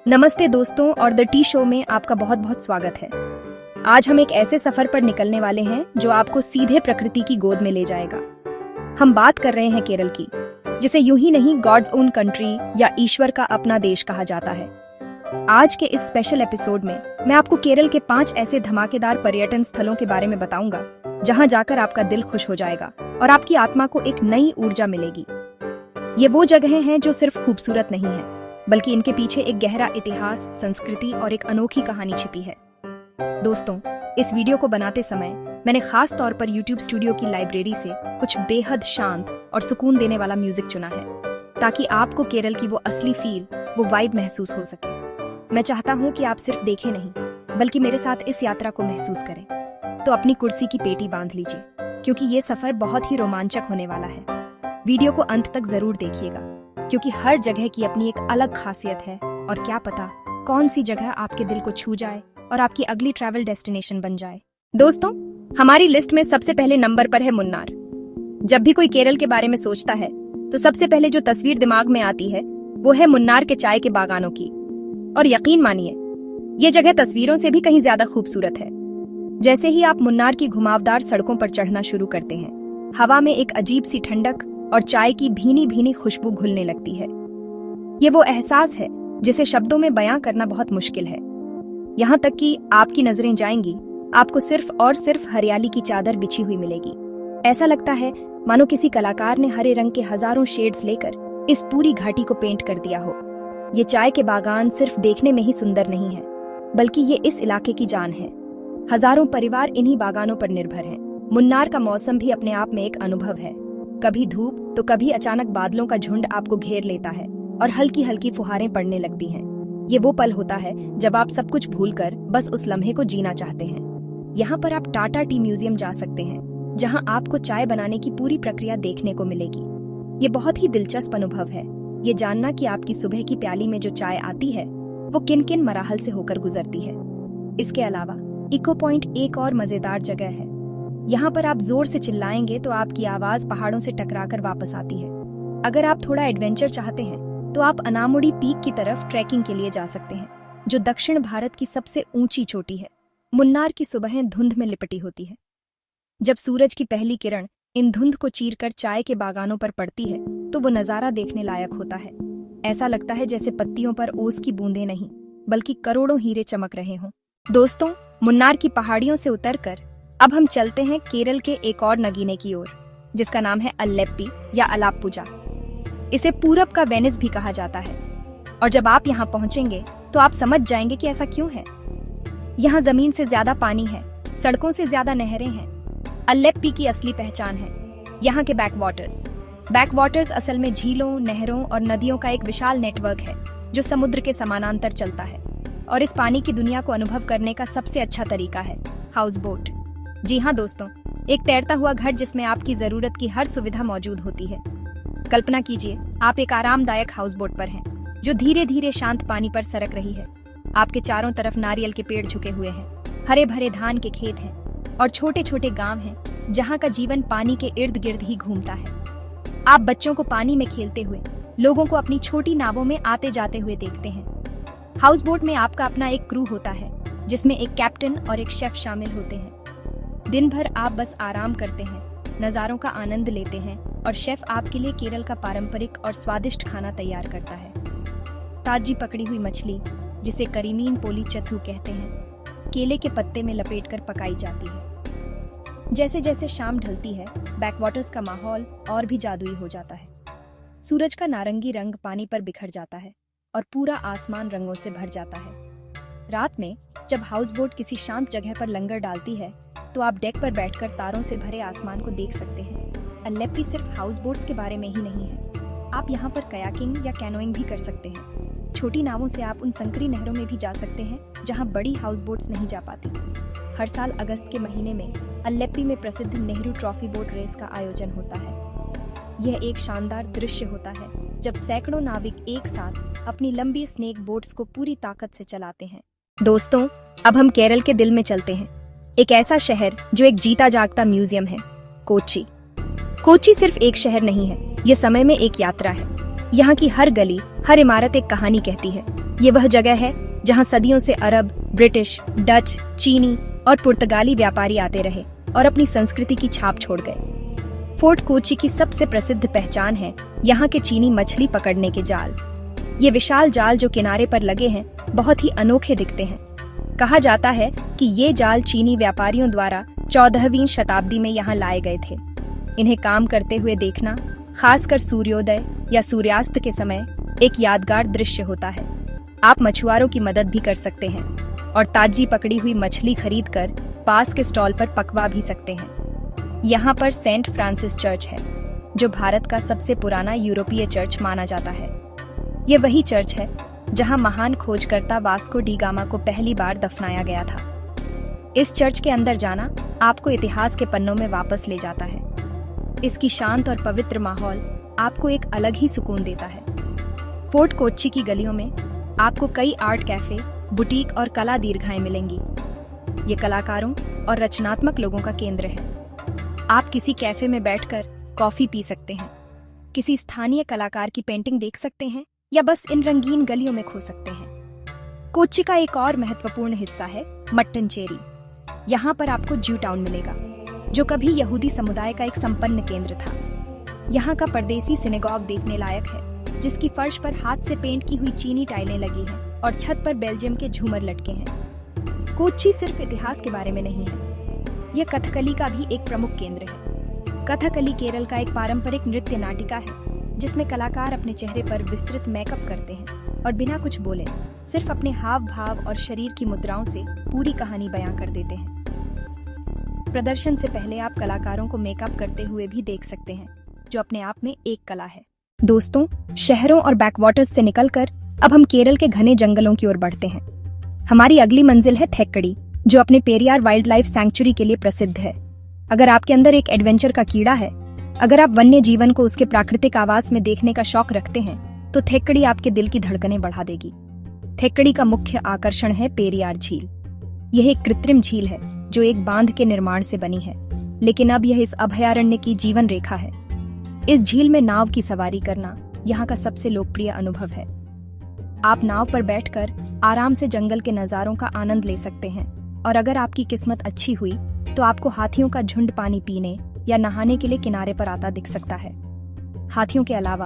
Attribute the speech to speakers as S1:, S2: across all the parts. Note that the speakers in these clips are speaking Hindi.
S1: नमस्ते दोस्तों और द टी शो में आपका बहुत बहुत स्वागत है। आज हम एक ऐसे सफर पर निकलने वाले हैं जो आपको सीधे प्रकृति की गोद में ले जाएगा। हम बात कर रहे हैं केरल की, जिसे यूं ही नहीं गॉड्स ओन कंट्री या ईश्वर का अपना देश कहा जाता है। आज के इस स्पेशल एपिसोड में मैं आपको केरल के 5 ऐसे धमाकेदार पर्यटन स्थलों के बारे में बताऊंगा जहां जाकर आपका दिल खुश हो जाएगा और आपकी आत्मा को एक नई ऊर्जा मिलेगी। ये वो जगहें हैं जो सिर्फ खूबसूरत नहीं है, बल्कि इनके पीछे एक गहरा इतिहास, संस्कृति और एक अनोखी कहानी छिपी है। दोस्तों, इस वीडियो को बनाते समय मैंने खास तौर पर YouTube स्टूडियो की लाइब्रेरी से कुछ बेहद शांत और सुकून देने वाला म्यूजिक चुना है, ताकि आपको केरल की वो असली फील, वो वाइब महसूस हो सके। मैं चाहता हूँ कि आप सिर्फ देखें नहीं, बल्कि मेरे साथ इस यात्रा को महसूस करें। तो अपनी कुर्सी की पेटी बांध लीजिए, क्योंकि ये सफर बहुत ही रोमांचक होने वाला है। वीडियो को अंत तक जरूर देखिएगा, क्योंकि हर जगह की अपनी एक अलग खासियत है और क्या पता कौन सी जगह आपके दिल को छू जाए और आपकी अगली ट्रैवल डेस्टिनेशन बन जाए। दोस्तों, हमारी लिस्ट में सबसे पहले नंबर पर है मुन्नार। जब भी कोई केरल के बारे में सोचता है तो सबसे पहले जो तस्वीर दिमाग में आती है वो है मुन्नार के चाय के बागानों की। और यकीन मानिए, ये जगह तस्वीरों से भी कहीं ज्यादा खूबसूरत है। जैसे ही आप मुन्नार की घुमावदार सड़कों पर चढ़ना शुरू करते हैं, हवा में एक अजीब सी ठंडक और चाय की भीनी भीनी खुशबू घुलने लगती है। ये वो एहसास है जिसे शब्दों में बयां करना बहुत मुश्किल है। यहाँ तक कि आपकी नजरें जाएंगी, आपको सिर्फ और सिर्फ हरियाली की चादर बिछी हुई मिलेगी। ऐसा लगता है मानो किसी कलाकार ने हरे रंग के हजारों शेड्स लेकर इस पूरी घाटी को पेंट कर दिया हो। ये चाय के बागान सिर्फ देखने में ही सुंदर नहीं है, बल्कि ये इस इलाके की जान है। हजारों परिवार इन्हीं बागानों पर निर्भर हैं। मुन्नार का मौसम भी अपने आप में एक अनुभव है। कभी धूप तो कभी अचानक बादलों का झुंड आपको घेर लेता है और हल्की हल्की फुहारें पड़ने लगती हैं। ये वो पल होता है जब आप सब कुछ भूलकर बस उस लम्हे को जीना चाहते हैं। यहाँ पर आप टाटा टी म्यूजियम जा सकते हैं, जहाँ आपको चाय बनाने की पूरी प्रक्रिया देखने को मिलेगी। ये बहुत ही दिलचस्प अनुभव है, ये जानना कि आपकी सुबह की प्याली में जो चाय आती है वो किन किन मराहल से होकर गुजरती है। इसके अलावा इको पॉइंट एक और मजेदार जगह है। यहाँ पर आप जोर से चिल्लाएंगे तो आपकी आवाज पहाड़ों से टकराकर वापस आती है। अगर आप थोड़ा एडवेंचर चाहते हैं तो आप अनामुड़ी पीक की तरफ ट्रैकिंग के लिए जा सकते हैं, जो दक्षिण भारत की सबसे ऊंची चोटी है। मुन्नार की सुबहें धुंध में लिपटी होती है। जब सूरज की पहली किरण इन धुंध को चीरकर चाय के बागानों पर पड़ती है तो वो नजारा देखने लायक होता है। ऐसा लगता है जैसे पत्तियों पर ओस की बूंदें नहीं, बल्कि करोड़ों हीरे चमक रहे हों। दोस्तों, मुन्नार की पहाड़ियों से उतरकर अब हम चलते हैं केरल के एक और नगीने की ओर, जिसका नाम है अल्लेप्पी या अलाप्पुझा। इसे पूरब का वेनिस भी कहा जाता है। और जब आप यहाँ पहुंचेंगे तो आप समझ जाएंगे कि ऐसा क्यों है। यहाँ जमीन से ज्यादा पानी है, सड़कों से ज्यादा नहरें हैं। अल्लेप्पी की असली पहचान है यहाँ के बैकवाटर्स असल में झीलों, नहरों और नदियों का एक विशाल नेटवर्क है जो समुद्र के समानांतर चलता है। और इस पानी की दुनिया को अनुभव करने का सबसे अच्छा तरीका है हाउस बोट। जी हाँ दोस्तों, एक तैरता हुआ घर जिसमें आपकी जरूरत की हर सुविधा मौजूद होती है। कल्पना कीजिए, आप एक आरामदायक हाउस बोट पर हैं, जो धीरे धीरे शांत पानी पर सरक रही है। आपके चारों तरफ नारियल के पेड़ झुके हुए हैं, हरे भरे धान के खेत हैं और छोटे छोटे गांव हैं, जहां का जीवन पानी के इर्द गिर्द ही घूमता है। आप बच्चों को पानी में खेलते हुए, लोगों को अपनी छोटी नावों में आते जाते हुए देखते हैं। हाउस बोट में आपका अपना एक क्रू होता है, जिसमें एक कैप्टन और एक शेफ शामिल होते हैं। दिन भर आप बस आराम करते हैं, नज़ारों का आनंद लेते हैं और शेफ आपके लिए केरल का पारंपरिक और स्वादिष्ट खाना तैयार करता है। ताजी पकड़ी हुई मछली, जिसे करीमीन पोली चथू कहते हैं, केले के पत्ते में लपेटकर पकाई जाती है। जैसे जैसे शाम ढलती है, बैकवाटर्स का माहौल और भी जादुई हो जाता है। सूरज का नारंगी रंग पानी पर बिखर जाता है और पूरा आसमान रंगों से भर जाता है। रात में जब हाउस बोट किसी शांत जगह पर लंगर डालती है तो आप डेक पर बैठकर तारों से भरे आसमान को देख सकते हैं। अल्लेप्पी सिर्फ हाउस बोट्स के बारे में ही नहीं है, आप यहाँ पर कयाकिंग या कैनोइंग भी कर सकते हैं। छोटी नावों से आप उन संकरी नहरों में भी जा सकते हैं जहाँ बड़ी हाउस बोट्स नहीं जा पाती। हर साल अगस्त के महीने में अल्लेप्पी में प्रसिद्ध नेहरू ट्रॉफी बोट रेस का आयोजन होता है। यह एक शानदार दृश्य होता है जब सैकड़ों नाविक एक साथ अपनी लंबी स्नेक बोट्स को पूरी ताकत से चलाते हैं। दोस्तों, अब हम केरल के दिल में चलते हैं, एक ऐसा शहर जो एक जीता जागता म्यूजियम है, कोच्चि। कोच्चि सिर्फ एक शहर नहीं है, ये समय में एक यात्रा है। यहाँ की हर गली, हर इमारत एक कहानी कहती है। ये वह जगह है जहां सदियों से अरब, ब्रिटिश, डच, चीनी और पुर्तगाली व्यापारी आते रहे और अपनी संस्कृति की छाप छोड़ गए। फोर्ट कोच्चि की सबसे प्रसिद्ध पहचान है यहाँ के चीनी मछली पकड़ने के जाल। ये विशाल जाल जो किनारे पर लगे हैं बहुत ही अनोखे दिखते हैं। कहा जाता है कि ये जाल चीनी व्यापारियों द्वारा 14वीं शताब्दी में यहाँ लाए गए थे। इन्हें काम करते हुए देखना, खासकर सूर्योदय या सूर्यास्त के समय, एक यादगार दृश्य होता है। आप मछुआरों की मदद भी कर सकते हैं और ताजी पकड़ी हुई मछली खरीदकर पास के स्टॉल पर पकवा भी सकते हैं। यहाँ पर सेंट फ्रांसिस चर्च है, जो भारत का सबसे पुराना यूरोपीय चर्च माना जाता है। ये वही चर्च है जहाँ महान खोजकर्ता वास्को डी गामा को पहली बार दफनाया गया था। इस चर्च के अंदर जाना आपको इतिहास के पन्नों में वापस ले जाता है। इसकी शांत और पवित्र माहौल आपको एक अलग ही सुकून देता है। फोर्ट कोच्चि की गलियों में आपको कई आर्ट कैफे, बुटीक और कला दीर्घाएं मिलेंगी। ये कलाकारों और रचनात्मक लोगों का केंद्र है। आप किसी कैफे में बैठकर कॉफी पी सकते हैं, किसी स्थानीय कलाकार की पेंटिंग देख सकते हैं या बस इन रंगीन गलियों में खो सकते हैं। कोच्चि का एक और महत्वपूर्ण हिस्सा है मट्टनचेरी। यहाँ पर आपको ज्यू टाउन मिलेगा, जो कभी यहूदी समुदाय का एक संपन्न केंद्र था। यहाँ का परदेसी सिनेगॉग देखने लायक है, जिसकी फर्श पर हाथ से पेंट की हुई चीनी टाइलें लगी हैं और छत पर बेल्जियम के झूमर लटके हैं। कोच्चि सिर्फ इतिहास के बारे में नहीं है, यह कथकली का भी एक प्रमुख केंद्र है। कथकली केरल का एक पारंपरिक नृत्य नाटिका है, जिसमें कलाकार अपने चेहरे पर विस्तृत मेकअप करते हैं और बिना कुछ बोले सिर्फ अपने हाव भाव और शरीर की मुद्राओं से पूरी कहानी बयां कर देते हैं। प्रदर्शन से पहले आप कलाकारों को मेकअप करते हुए भी देख सकते हैं, जो अपने आप में एक कला है। दोस्तों, शहरों और बैकवाटर्स से निकलकर अब हम केरल के घने जंगलों की ओर बढ़ते हैं। हमारी अगली मंजिल है थेक्कड़ी, जो अपने पेरियार वाइल्ड लाइफ सैंक्चुरी के लिए प्रसिद्ध है। अगर आपके अंदर एक एडवेंचर का कीड़ा है, अगर आप वन्य जीवन को उसके प्राकृतिक आवास में देखने का शौक रखते हैं, तो थेक्कड़ी आपके दिल की धड़कनें बढ़ा देगी। थेक्कड़ी का मुख्य आकर्षण है पेरियार झील। यह एक कृत्रिम झील है जो एक बांध के निर्माण से बनी है, लेकिन अब यह इस अभयारण्य की जीवन रेखा है। इस झील में नाव की सवारी करना यहाँ का सबसे लोकप्रिय अनुभव है। आप नाव पर बैठकर आराम से जंगल के नज़ारों का आनंद ले सकते हैं, और अगर आपकी किस्मत अच्छी हुई तो आपको हाथियों का झुंड पानी पीने या नहाने के लिए किनारे पर आता दिख सकता है। हाथियों के अलावा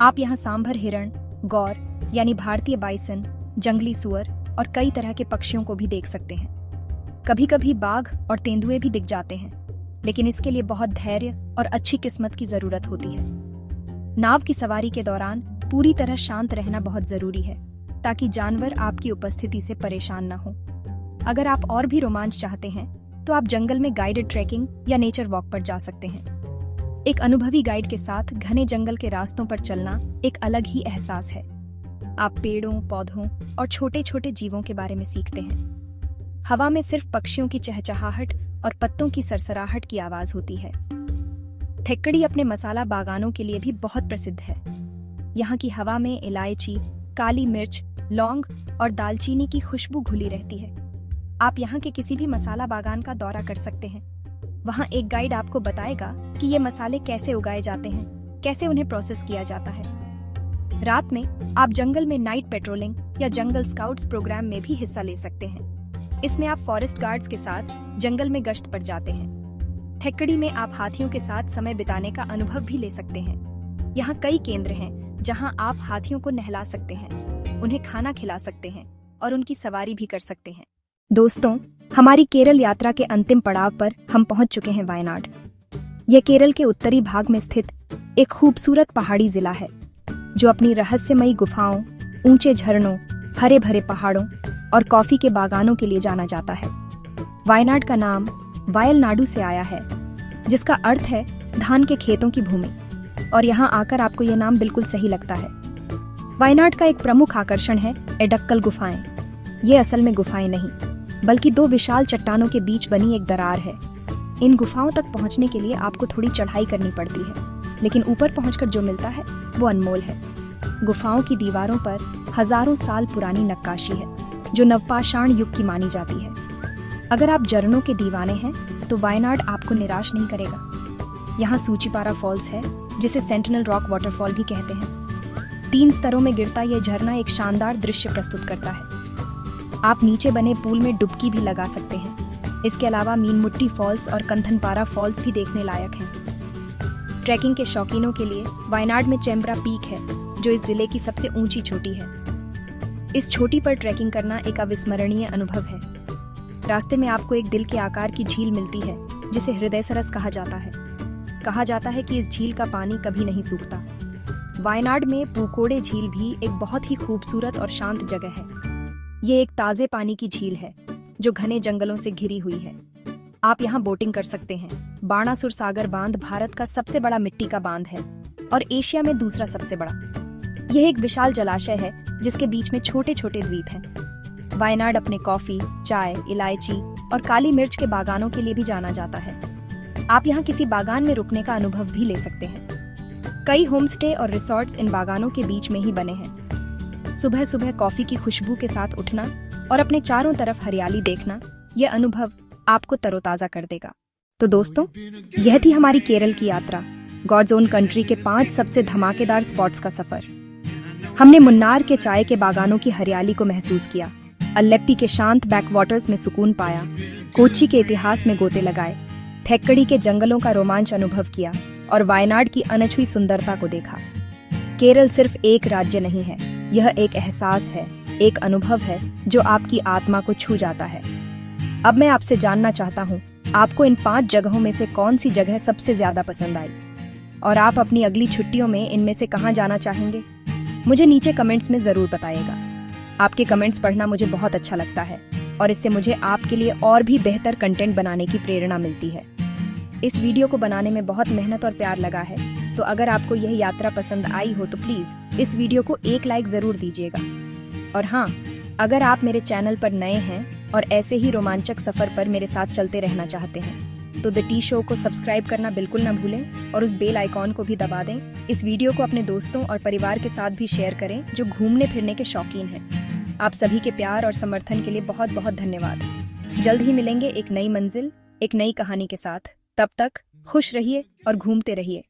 S1: आप यहाँ सांभर हिरण, गौर यानी भारतीय बाइसन, जंगली सुअर और कई तरह के पक्षियों को भी देख सकते हैं। कभी कभी बाघ और तेंदुए भी दिख जाते हैं, लेकिन इसके लिए बहुत धैर्य और अच्छी किस्मत की जरूरत होती है। नाव की सवारी के दौरान पूरी तरह शांत रहना बहुत जरूरी है, ताकि जानवर आपकी उपस्थिति से परेशान न हो। अगर आप और भी रोमांच चाहते हैं तो आप जंगल में गाइडेड ट्रैकिंग या नेचर वॉक पर जा सकते हैं। एक अनुभवी गाइड के साथ घने जंगल के रास्तों पर चलना एक अलग ही एहसास है। आप पेड़ों, पौधों और छोटे छोटे जीवों के बारे में सीखते हैं। हवा में सिर्फ पक्षियों की चहचहाहट और पत्तों की सरसराहट की आवाज होती है। थेक्कड़ी अपने मसाला बागानों के लिए भी बहुत प्रसिद्ध है। यहाँ की हवा में इलायची, काली मिर्च, लौंग और दालचीनी की खुशबू घुली रहती है। आप यहाँ के किसी भी मसाला बागान का दौरा कर सकते हैं। वहाँ एक गाइड आपको बताएगा कि ये मसाले कैसे उगाए जाते हैं, कैसे उन्हें प्रोसेस किया जाता है। रात में आप जंगल में नाइट पेट्रोलिंग या जंगल स्काउट्स प्रोग्राम में भी हिस्सा ले सकते हैं। इसमें आप फॉरेस्ट गार्ड्स के साथ जंगल में गश्त पर जाते हैं। थेक्कड़ी में आप हाथियों के साथ समय बिताने का अनुभव भी ले सकते हैं। यहाँ कई केंद्र हैं जहाँ आप हाथियों को नहला सकते हैं, उन्हें खाना खिला सकते हैं और उनकी सवारी भी कर सकते हैं। दोस्तों, हमारी केरल यात्रा के अंतिम पड़ाव पर हम पहुंच चुके हैं वायनाड। यह केरल के उत्तरी भाग में स्थित एक खूबसूरत पहाड़ी जिला है, जो अपनी रहस्यमयी गुफाओं, ऊंचे झरनों, हरे भरे पहाड़ों और कॉफी के बागानों के लिए जाना जाता है। वायनाड का नाम वायलनाडु से आया है, जिसका अर्थ है धान के खेतों की भूमि, और यहाँ आकर आपको यह नाम बिल्कुल सही लगता है। वायनाड का एक प्रमुख आकर्षण है एडक्कल गुफाएं। ये असल में गुफाएं नहीं, बल्कि दो विशाल चट्टानों के बीच बनी एक दरार है। इन गुफाओं तक पहुंचने के लिए आपको थोड़ी चढ़ाई करनी पड़ती है, लेकिन ऊपर पहुंचकर जो मिलता है वो अनमोल है। गुफाओं की दीवारों पर हजारों साल पुरानी नक्काशी है, जो नवपाषाण युग की मानी जाती है। अगर आप झरनों के दीवाने हैं तो वायनाड आपको निराश नहीं करेगा। यहाँ सूचीपारा फॉल्स है, जिसे सेंटिनल रॉक वाटरफॉल भी कहते हैं। 3 स्तरों में गिरता यह झरना एक शानदार दृश्य प्रस्तुत करता है। आप नीचे बने पूल में डुबकी भी लगा सकते हैं। इसके अलावा मीनमुट्टी फॉल्स और कंथनपारा फॉल्स भी देखने लायक हैं। ट्रैकिंग के शौकीनों के लिए वायनाड में चेम्ब्रा पीक है, जो इस जिले की सबसे ऊंची चोटी है। इस चोटी पर ट्रैकिंग करना एक अविस्मरणीय अनुभव है। रास्ते में आपको एक दिल के आकार की झील मिलती है, जिसे हृदय सरस कहा जाता है। कहा जाता है कि इस झील का पानी कभी नहीं सूखता। वायनाड में पूकोड़े झील भी एक बहुत ही खूबसूरत और शांत जगह है। ये एक ताजे पानी की झील है, जो घने जंगलों से घिरी हुई है। आप यहाँ बोटिंग कर सकते हैं। बाणासुर सागर बांध भारत का सबसे बड़ा मिट्टी का बांध है और एशिया में दूसरा सबसे बड़ा। यह एक विशाल जलाशय है, जिसके बीच में छोटे छोटे द्वीप हैं। वायनाड अपने कॉफी, चाय, इलायची और काली मिर्च के बागानों के लिए भी जाना जाता है। आप यहाँ किसी बागान में रुकने का अनुभव भी ले सकते हैं। कई होमस्टे और रिसोर्ट्स इन बागानों के बीच में ही बने हैं। सुबह सुबह कॉफी की खुशबू के साथ उठना और अपने चारों तरफ हरियाली देखना, यह अनुभव आपको तरोताजा कर देगा। तो दोस्तों, यह थी हमारी केरल की यात्रा, गॉड्स ओन कंट्री के 5 सबसे धमाकेदार स्पॉट्स का सफर। हमने मुन्नार के चाय के बागानों की हरियाली को महसूस किया, अल्लेप्पी के शांत बैकवाटर्स में सुकून पाया, कोच्चि के इतिहास में गोते लगाए, थेक्कड़ी के जंगलों का रोमांच अनुभव किया और वायनाड की अनछुई सुंदरता को देखा। केरल सिर्फ एक राज्य नहीं है, यह एक एहसास है, एक अनुभव है जो आपकी आत्मा को छू जाता है। अब मैं आपसे जानना चाहता हूँ, आपको इन 5 जगहों में से कौन सी जगह सबसे ज्यादा पसंद आई और आप अपनी अगली छुट्टियों में इनमें से कहाँ जाना चाहेंगे? मुझे नीचे कमेंट्स में जरूर बताइएगा। आपके कमेंट्स पढ़ना मुझे बहुत अच्छा लगता है और इससे मुझे आपके लिए और भी बेहतर कंटेंट बनाने की प्रेरणा मिलती है। इस वीडियो को बनाने में बहुत मेहनत और प्यार लगा है, तो अगर आपको यह यात्रा पसंद आई हो तो प्लीज इस वीडियो को एक लाइक जरूर दीजिएगा। और हाँ, अगर आप मेरे चैनल पर नए हैं और ऐसे ही रोमांचक सफर पर मेरे साथ चलते रहना चाहते हैं, तो द टी शो को सब्सक्राइब करना बिल्कुल न भूलें और उस बेल आइकॉन को भी दबा दें। इस वीडियो को अपने दोस्तों और परिवार के साथ भी शेयर करें जो घूमने फिरने के शौकीन हैं। आप सभी के प्यार और समर्थन के लिए बहुत बहुत धन्यवाद। जल्द ही मिलेंगे एक नई मंजिल, एक नई कहानी के साथ। तब तक खुश रहिए और घूमते रहिए।